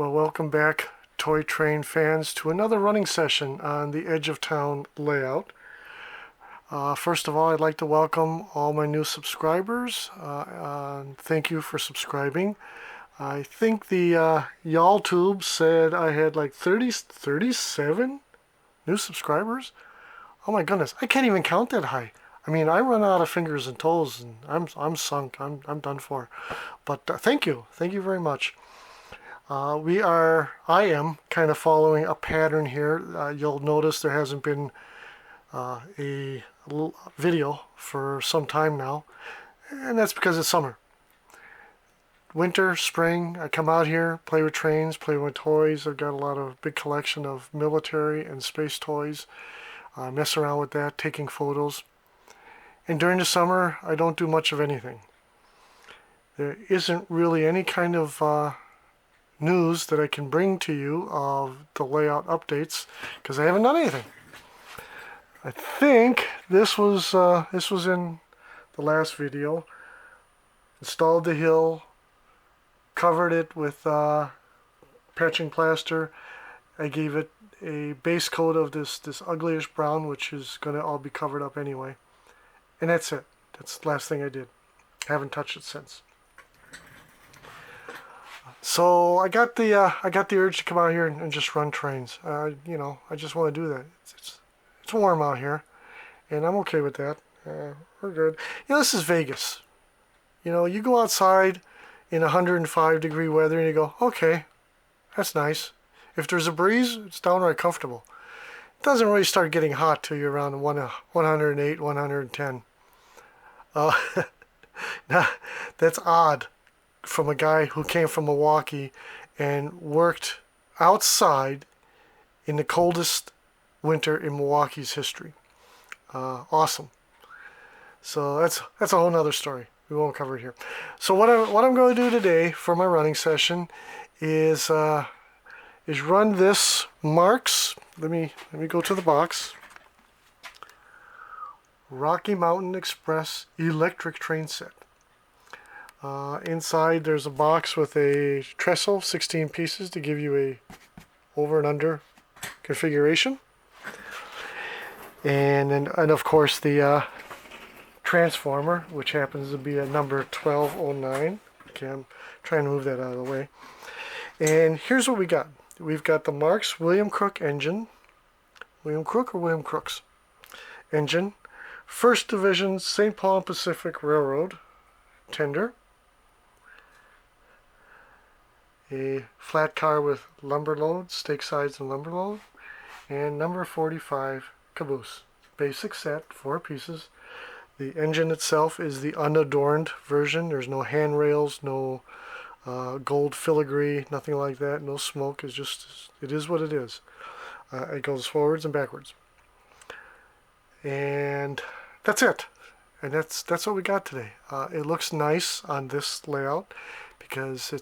Well, welcome back, toy train fans, to another running session on the Edge of Town layout. First of all, I'd like to welcome all my new subscribers. Thank you for subscribing. I think the YallTube said I had like 37 new subscribers. Oh my goodness, I can't even count that high. I mean, I run out of fingers and toes, and I'm sunk. I'm done for. But thank you very much. I am kind of following a pattern here. You'll notice there hasn't been a video for some time now, and that's because it's summer. Winter, spring, I come out here, play with trains, play with toys. I've got a lot of big collection of military and space toys. I mess around with that, taking photos. And during the summer, I don't do much of anything. There isn't really any kind of news that I can bring to you of the layout updates because I haven't done anything. I think this was in the last video. Installed the hill, covered it with patching plaster. I gave it a base coat of this uglyish brown, which is going to all be covered up anyway. And that's it. That's the last thing I did. I haven't touched it since. So I got the urge to come out here and just run trains. I just want to do that. It's warm out here, and I'm okay with that. We're good. This is Vegas. You go outside in 105-degree weather and you go, okay, that's nice. If there's a breeze, it's downright comfortable. It doesn't really start getting hot till you're around 108, 110. Now, that's odd from a guy who came from Milwaukee and worked outside in the coldest winter in Milwaukee's history. Awesome. So that's a whole nother story. We won't cover it here. So what I'm going to do today for my running session is run this Marx. Let me go to the box. Rocky Mountain Express electric train set. Inside there's a box with a trestle, 16 pieces, to give you a over and under configuration. And of course the transformer, which happens to be a number 1209. Okay, I'm trying to move that out of the way. And here's what we got. We've got the Marx William Crook engine. William Crook or William Crooks? Engine. 1st Division St. Paul and Pacific Railroad tender. A flat car with lumber load, stake sides and lumber load. And number 45 caboose. Basic set, 4 pieces. The engine itself is the unadorned version. There's no handrails, no gold filigree, nothing like that. No smoke. It is what it is. It goes forwards and backwards. And that's it. And that's what we got today. It looks nice on this layout because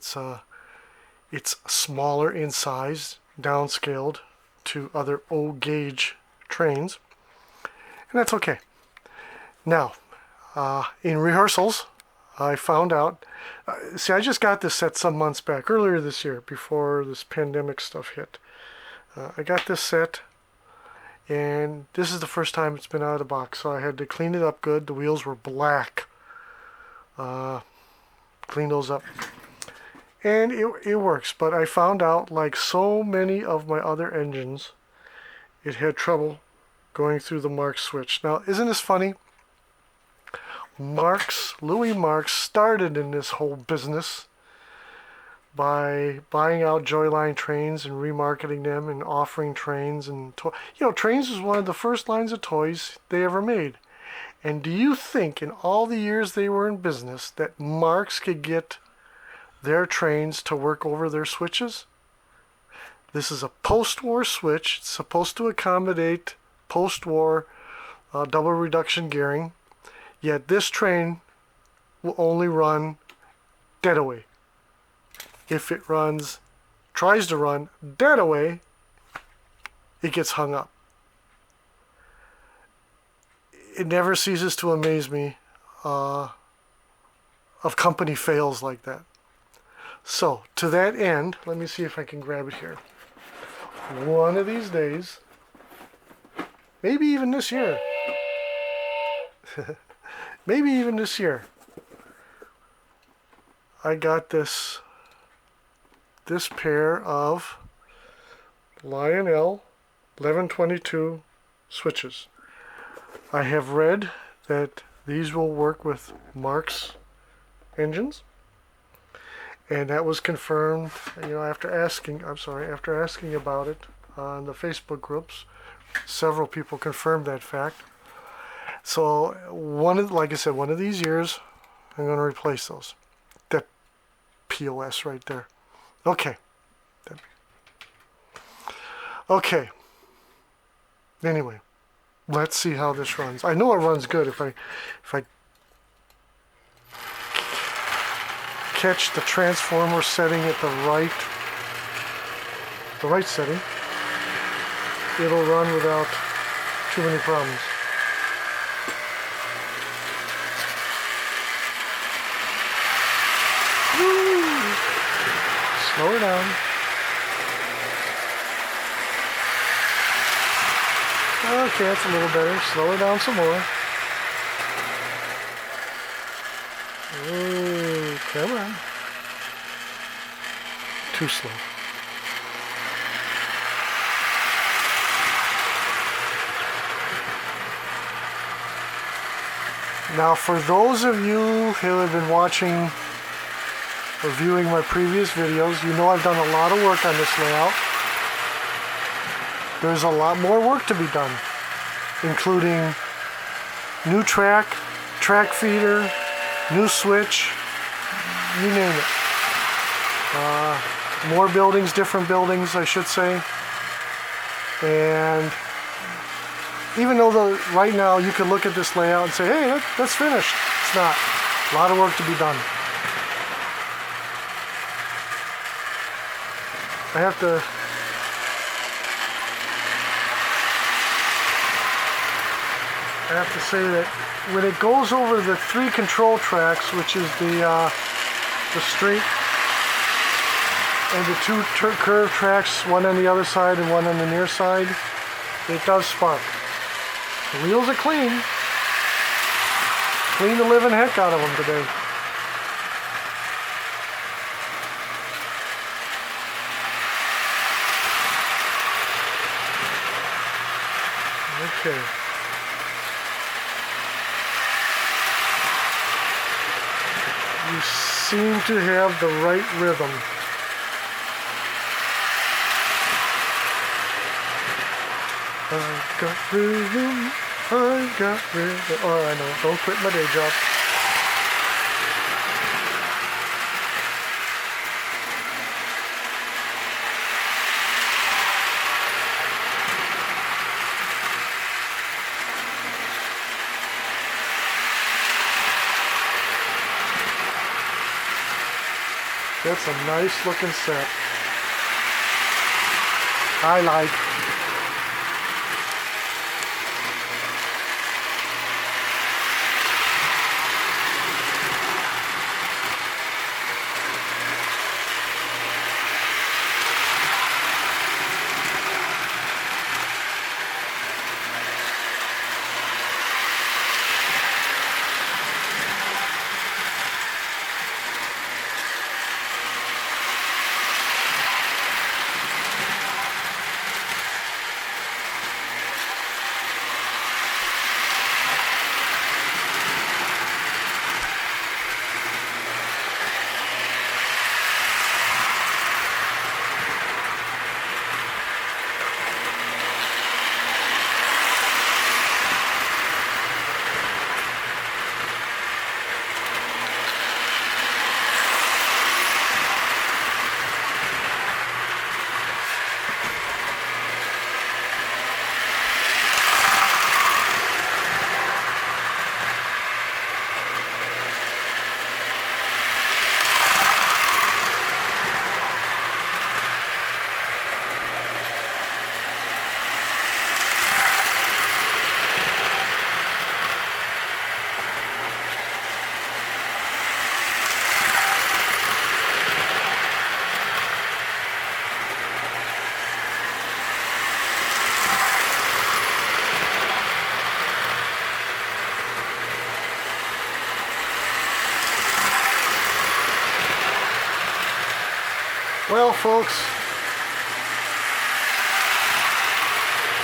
it's smaller in size, downscaled to other O-gauge trains, and that's okay. Now, in rehearsals, I found out. See, I just got this set some months back, earlier this year, before this pandemic stuff hit. I got this set. And this is the first time it's been out of the box, so I had to clean it up good. The wheels were black. Clean those up. And it works, but I found out, like so many of my other engines, it had trouble going through the Marx switch. Now, isn't this funny? Louis Marx started in this whole business by buying out Joyline trains and remarketing them and offering trains and trains was one of the first lines of toys they ever made. And do you think in all the years they were in business that Marx could get their trains to work over their switches? This is a post-war switch. It's supposed to accommodate post-war double reduction gearing, yet this train will only run dead away. If it tries to run dead away, it gets hung up. It never ceases to amaze me of company fails like that. So, to that end, let me see if I can grab it here. One of these days, maybe even this year, maybe even this year, I got this pair of Lionel 1122 switches. I have read that these will work with Marx engines, and that was confirmed, after asking about it on the Facebook groups. Several people confirmed that fact. So like I said, one of these years, I'm going to replace those. That POS right there. Okay. Okay. Anyway, let's see how this runs. I know it runs good if I catch the transformer setting at the right setting. It'll run without too many problems. Woo! Slow her down. Okay, that's a little better. Slow her down some more. Ooh, come on. Too slow. Now, for those of you who have been watching or viewing my previous videos, you know I've done a lot of work on this layout. There's a lot more work to be done, including new track feeder, new switch, you name it. More buildings, different buildings, I should say. And even though right now you can look at this layout and say, hey, that's finished. It's not. A lot of work to be done. I have to say that when it goes over the 3 control tracks, which is the straight and the 2 curved tracks, one on the other side and one on the near side, it does spark. The wheels are clean. Clean the living heck out of them today. Okay. You seem to have the right rhythm. I got rhythm, I got rhythm. Oh, I know, don't quit my day job. That's a nice looking set. I like. Well, folks,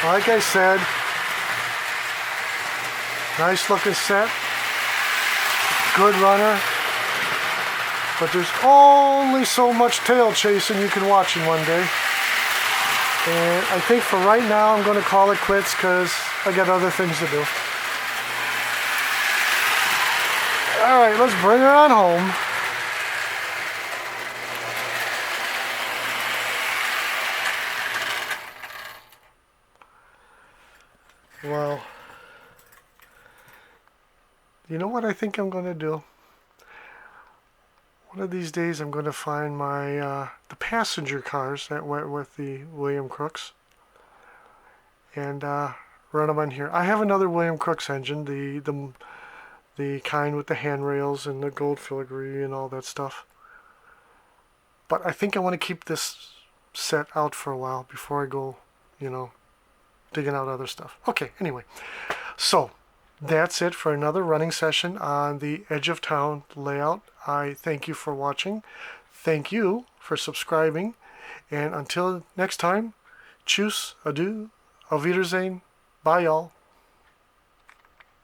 like I said, nice looking set, good runner, but there's only so much tail chasing you can watch in one day. And I think for right now I'm going to call it quits because I got other things to do. Alright, let's bring her on home. Well, you know what I think I'm going to do? One of these days I'm going to find my the passenger cars that went with the William Crooks and run them on here. I have another William Crooks engine, the kind with the handrails and the gold filigree and all that stuff. But I think I want to keep this set out for a while before I go, you know, digging out other stuff. Okay, anyway, so that's it for another running session on the Edge of Town layout. I thank you for watching. Thank you for subscribing. And until next time, tschüss, adieu, auf Wiedersehen, bye y'all.